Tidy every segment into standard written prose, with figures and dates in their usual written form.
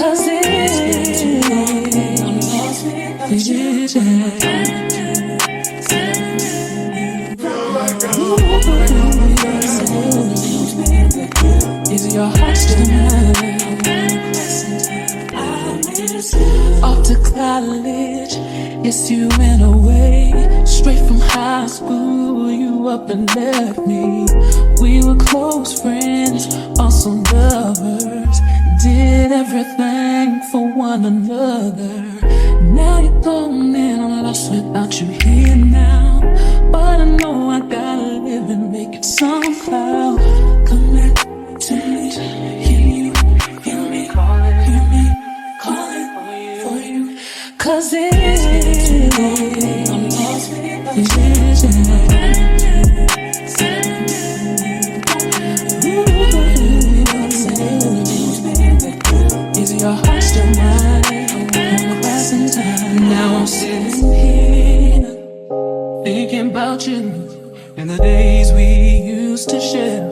'Cause is your heart still mine? Off to college, yes, you went away. Straight from high school, you up and left me. We were close friends, also lovers. Did everything for one another. Now you're gone and I'm lost without you here now. But I know I gotta live and make it somehow. Come back to me, hear me calling for you. 'Cause I'm lost without is your heart still mine? Now I'm sitting here thinking about you and the days we used to share.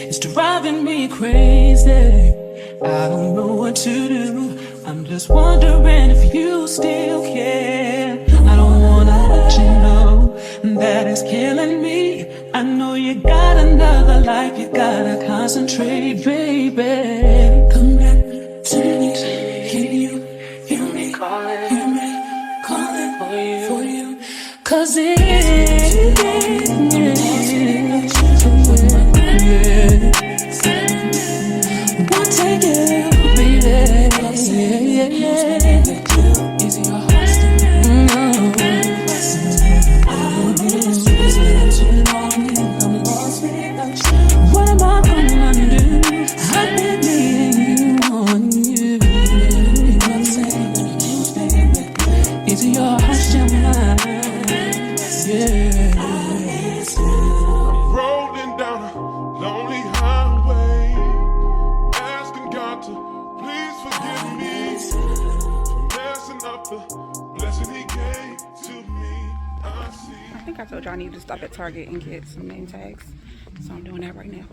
It's driving me crazy. I don't know what to do. I'm just wondering if you still care. I don't wanna let you know that it's killing me. I know you got another life, you gotta concentrate, baby. Come back to me, can you hear me calling for you? 'Cause won't take it, baby. Is your heart what am I gonna do? I've been needing you on you. Is your heart still mine? Yeah. Rolling down a lonely highway, asking God to please forgive me for messing up the blessing He gave to me. I think I told y'all I need to stop at Target and get some name tags, so I'm doing that right now.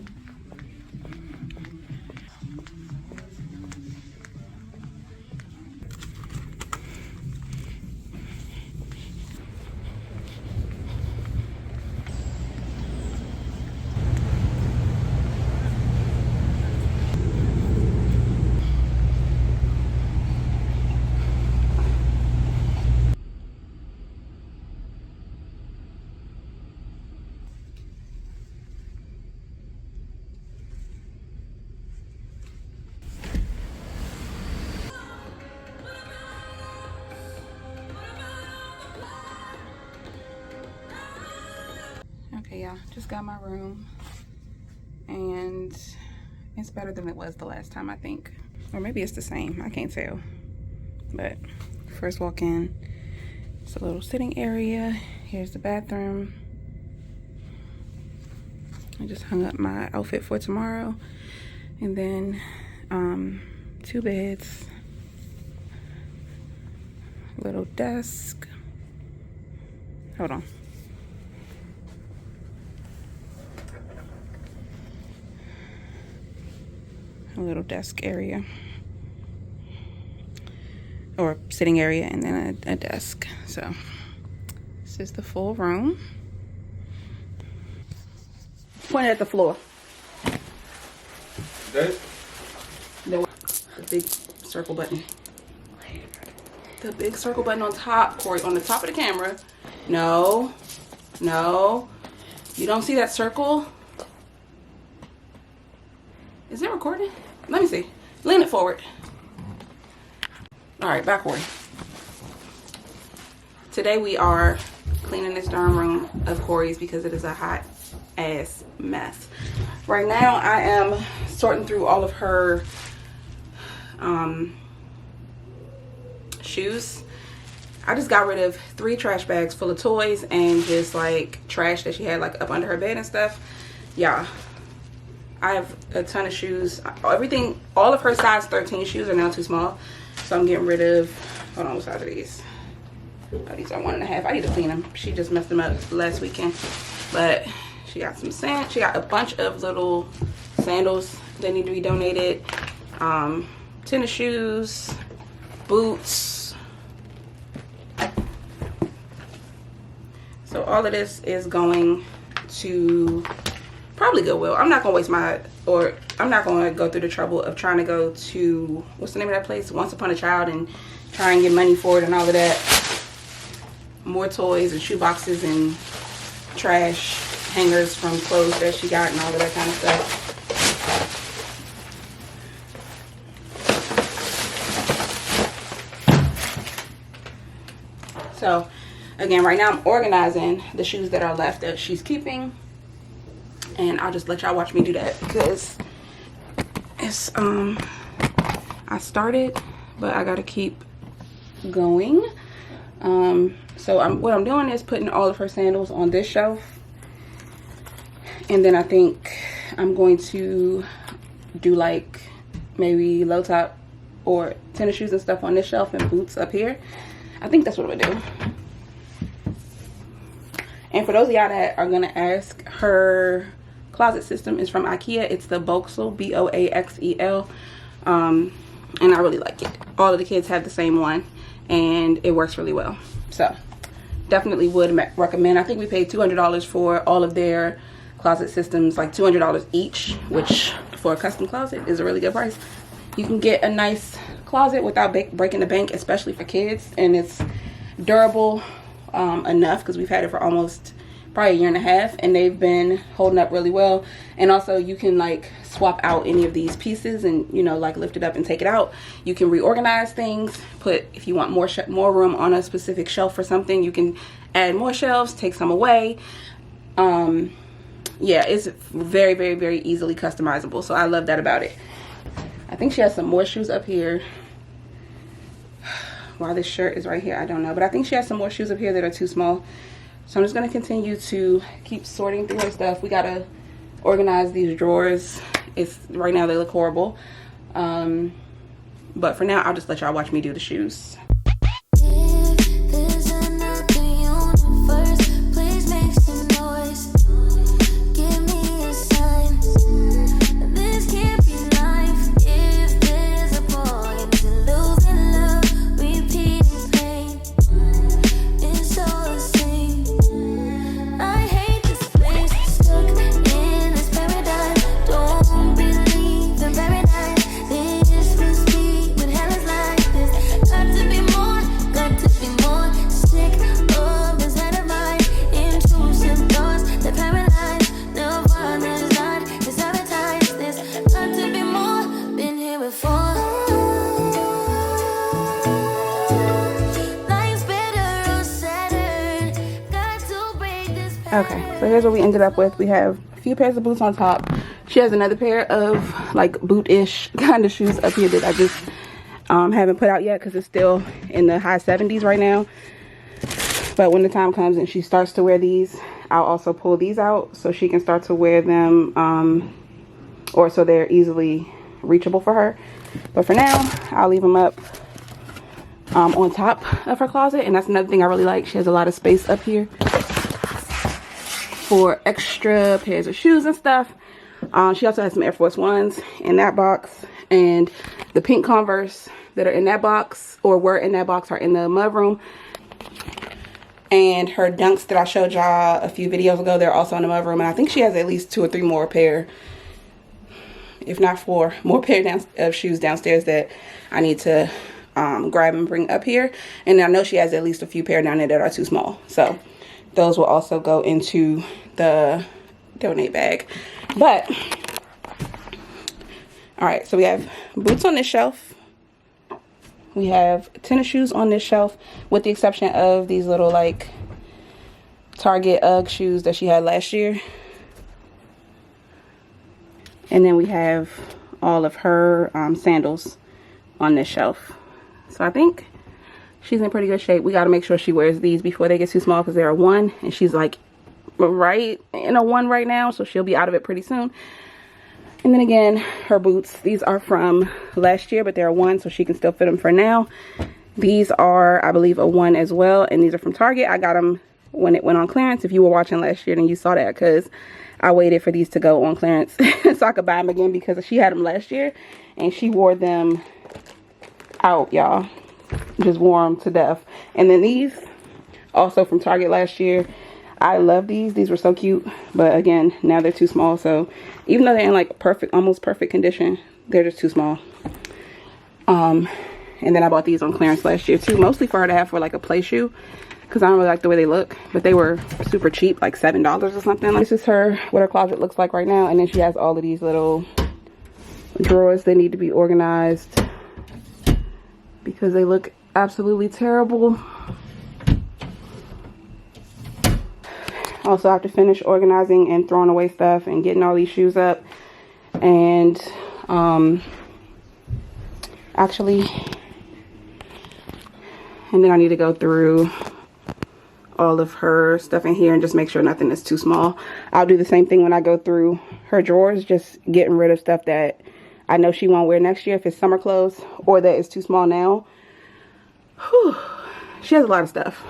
Okay, y'all, just got my room and it's better than it was the last time, I think. Or maybe it's the same, I can't tell. But first walk in, it's a little sitting area. Here's the bathroom. I just hung up my outfit for tomorrow. And then 2 beds, little desk. Hold on. A little desk area or sitting area, and then a desk. So this is the full room. Point at the floor. That? The big circle button. The big circle button on top, Corey, on the top of the camera. No, you don't see that circle? Is it recording? Let me see. Lean it forward. All right, backward. Today we are cleaning this darn room of Corey's because it is a hot ass mess. Right now I am sorting through all of her shoes. I just got rid of 3 trash bags full of toys and just like trash that she had like up under her bed and stuff. Yeah. I have a ton of shoes. Everything, all of her size 13 shoes are now too small. So I'm getting rid of, hold on, what size are these? Oh, these are 1.5. I need to clean them. She just messed them up last weekend. But she got some sand. She got a bunch of little sandals that need to be donated. tennis shoes, boots. So all of this is going to probably Goodwill. I'm not gonna waste I'm not gonna go through the trouble of trying to go to, what's the name of that place? Once Upon a Child, and try and get money for it and all of that. More toys and shoe boxes and trash hangers from clothes that she got and all of that kind of stuff. So again, right now I'm organizing the shoes that are left that she's keeping, and I'll just let y'all watch me do that because it's I started, but I gotta keep going. So what I'm doing is putting all of her sandals on this shelf, and then I think I'm going to do like maybe low top or tennis shoes and stuff on this shelf and boots up here. I think that's what I'm gonna do. And for those of y'all that are gonna ask, her closet system is from IKEA. It's the Boaxel, B-O-A-X-E-L, and I really like it. All of the kids have the same one, and it works really well. So definitely would recommend. I think we paid $200 for all of their closet systems, like $200 each, which for a custom closet is a really good price. You can get a nice closet without breaking the bank, especially for kids, and it's durable enough because we've had it for almost probably a year and a half, and they've been holding up really well. And also you can like swap out any of these pieces and, you know, like lift it up and take it out. You can reorganize things, put, if you want more room on a specific shelf for something, you can add more shelves, take some away. Yeah, it's very, very, very easily customizable, so I love that about it. I think she has some more shoes up here. Why this shirt is right here, I don't know, but I think she has some more shoes up here that are too small. So I'm just gonna continue to keep sorting through her stuff. We gotta organize these drawers. Right now they look horrible. But for now, I'll just let y'all watch me do the shoes. Okay, so here's what we ended up with. We have a few pairs of boots on top. She has another pair of like boot-ish kind of shoes up here that I just haven't put out yet because it's still in the high 70s right now. But when the time comes and she starts to wear these, I'll also pull these out so she can start to wear them, or so they're easily reachable for her. But for now, I'll leave them up on top of her closet. And that's another thing I really like. She has a lot of space up here for extra pairs of shoes and stuff. She also has some Air Force Ones in that box, and the pink Converse that are in that box or were in that box are in the mudroom. And her Dunks that I showed y'all a few videos ago, they're also in the mudroom. And I think she has at least 2 or 3 more pair, if not 4 more pair of shoes downstairs that I need to grab and bring up here. And I know she has at least a few pair down there that are too small, so those will also go into the donate bag. But all right, so we have boots on this shelf, we have tennis shoes on this shelf, with the exception of these little like Target UGG shoes that she had last year. And then we have all of her sandals on this shelf. So I think she's in pretty good shape. We got to make sure she wears these before they get too small because they're a 1, and she's like right in a 1 right now, so she'll be out of it pretty soon. And then again, her boots, these are from last year, but they're a 1, so she can still fit them for now. These are, I believe, a 1 as well, and these are from Target. I got them when it went on clearance. If you were watching last year, then you saw that because I waited for these to go on clearance so I could buy them again, because she had them last year and she wore them out, y'all. Just wore them to death. And then these, also from Target last year. I love these. These were so cute. But again, now they're too small. So even though they're in like perfect, almost perfect condition, they're just too small. And then I bought these on clearance last year too. Mostly for her to have for like a play shoe. Because I don't really like the way they look. But they were super cheap, like $7 or something. This is what her closet looks like right now. And then she has all of these little drawers. They need to be organized. Because they look absolutely terrible. Also, I have to finish organizing and throwing away stuff and getting all these shoes up. And actually, and then I need to go through all of her stuff in here and just make sure nothing is too small. I'll do the same thing when I go through her drawers, just getting rid of stuff that I know she won't wear next year if it's summer clothes or that is too small now. Whew. She has a lot of stuff.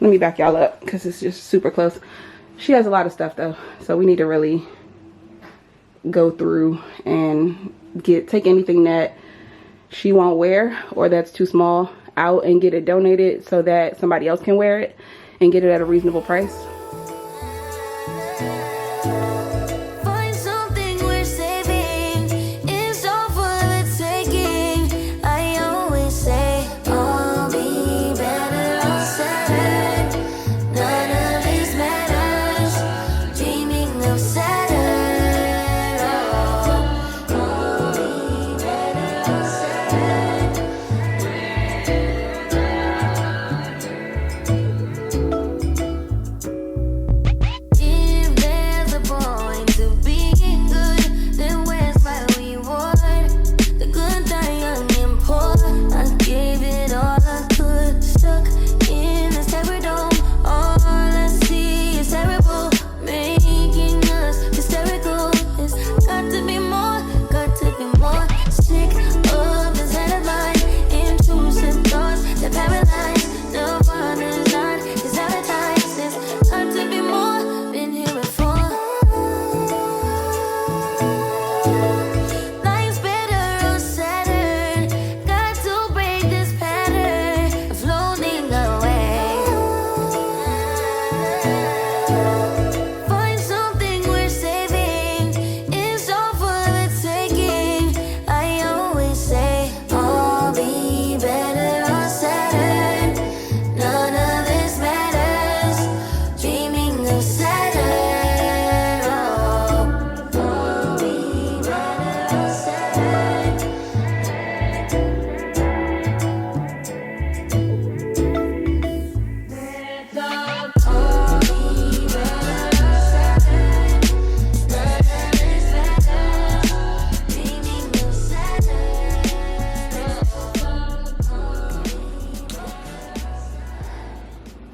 Let me back y'all up because it's just super close. She has a lot of stuff though, so we need to really go through and take anything that she won't wear or that's too small out and get it donated so that somebody else can wear it and get it at a reasonable price.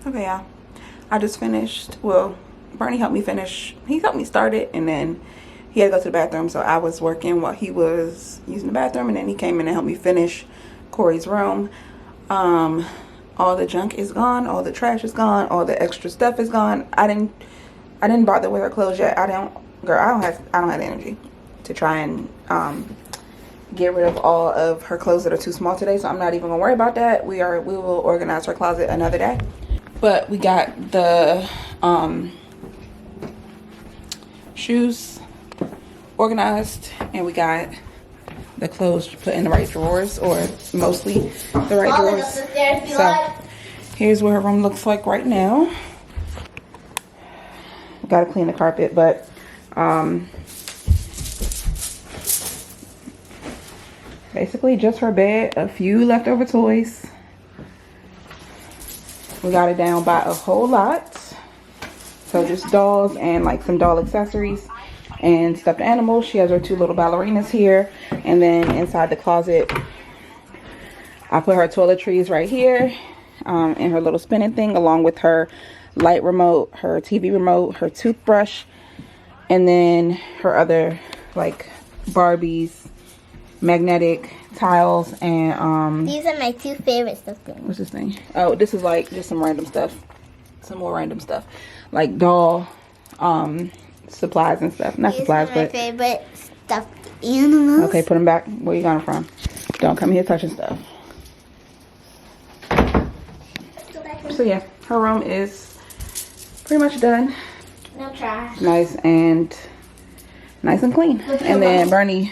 Okay, y'all, I just finished. Well, Bernie helped me finish. He helped me start it, and then he had to go to the bathroom, so I was working while he was using the bathroom, and then he came in and helped me finish Corey's room. All the junk is gone, all the trash is gone, all the extra stuff is gone. I didn't bother with her clothes yet. I don't have the energy to try and get rid of all of her clothes that are too small today, so I'm not even gonna worry about that. We will organize her closet another day. But we got the shoes organized, and we got the clothes put in the right drawers, or mostly the right drawers. So here's what her room looks like right now. Gotta clean the carpet, but basically just her bed, a few leftover toys. We got it down by a whole lot. So just dolls and like some doll accessories and stuffed animals. She has her two little ballerinas here. And then inside the closet, I put her toiletries right here and her little spinning thing, along with her light remote, her TV remote, her toothbrush, and then her other like Barbies, magnetic tiles, and these are my two favorite stuff things. What's this thing? Oh, this is like just some random stuff, some more random stuff, like doll supplies and stuff. Not These supplies, are my but favorite stuffed animals. Okay, put them back. Where you got them from? Don't come here touching stuff. So yeah, her room is pretty much done. No trash. Nice and clean. And then Bernie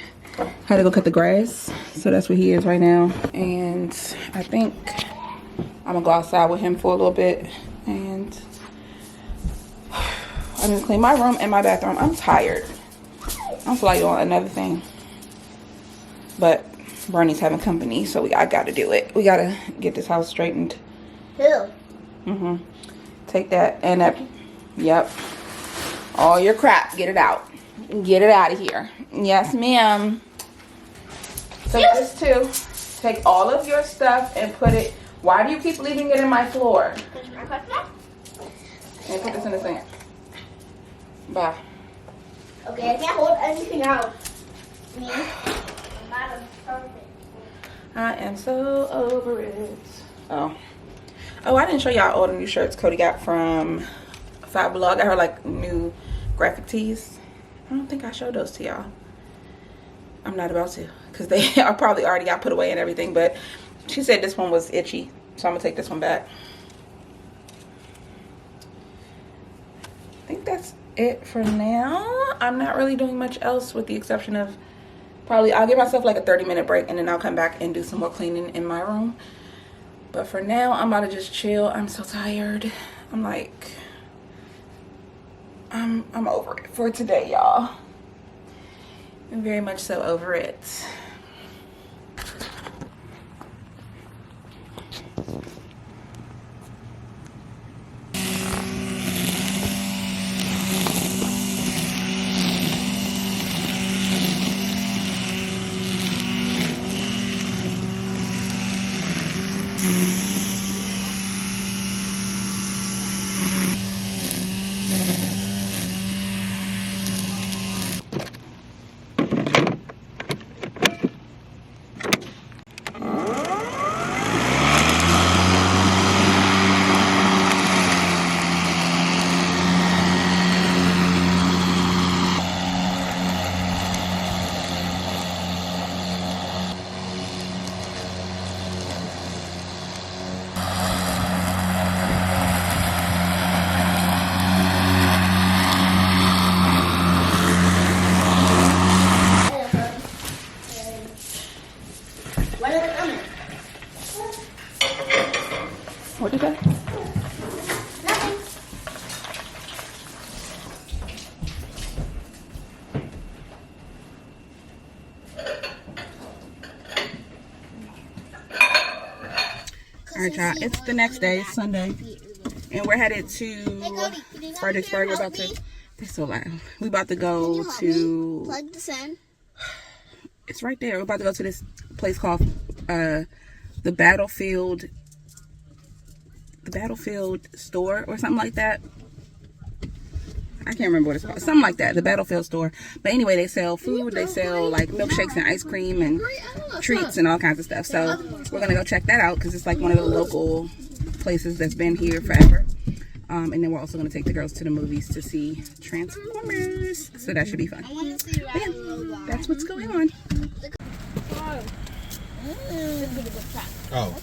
had to go cut the grass, so that's where he is right now. And I think I'm gonna go outside with him for a little bit, and I need to clean my room and my bathroom. I'm tired. I don't feel like doing another thing, but Bernie's having company, so I gotta do it. We gotta get this house straightened. Who? Take that and that. Yep. All your crap, get it out. Get it out of here. Yes, ma'am. So this too. Take all of your stuff and put it. Why do you keep leaving it in my floor? And put this in the sink. Bye. Okay, I can't hold anything out. Me? I'm perfect. I am so over it. Oh, I didn't show y'all all the new shirts Cody got from Five Below. I got her like new graphic tees. I don't think I showed those to y'all. I'm not about to, because they are probably already got put away and everything, but she said this one was itchy, so I'm gonna take this one back. I think that's it for now. I'm not really doing much else with the exception of probably I'll give myself like a 30-minute break and then I'll come back and do some more cleaning in my room. But for now, I'm about to just chill. I'm so tired. I'm like, I'm over it for today, y'all. I'm very much so over it. When are they coming? What did that? Nothing. All right, y'all. It's the next day, it's Sunday, and we're headed to Fredericksburg. We're about to. They're so loud. We about to go to. Plug this in. It's right there. We're about to go to this place called the Battlefield store or something like that. I can't remember what it's called. Something like that. The Battlefield store. But anyway, they sell food. They sell like milkshakes and ice cream and treats and all kinds of stuff. So we're gonna go check that out because it's like one of the local places that's been here forever. And then we're also gonna take the girls to the movies to see Transformers. So that should be fun. But yeah, that's what's going on. Oh.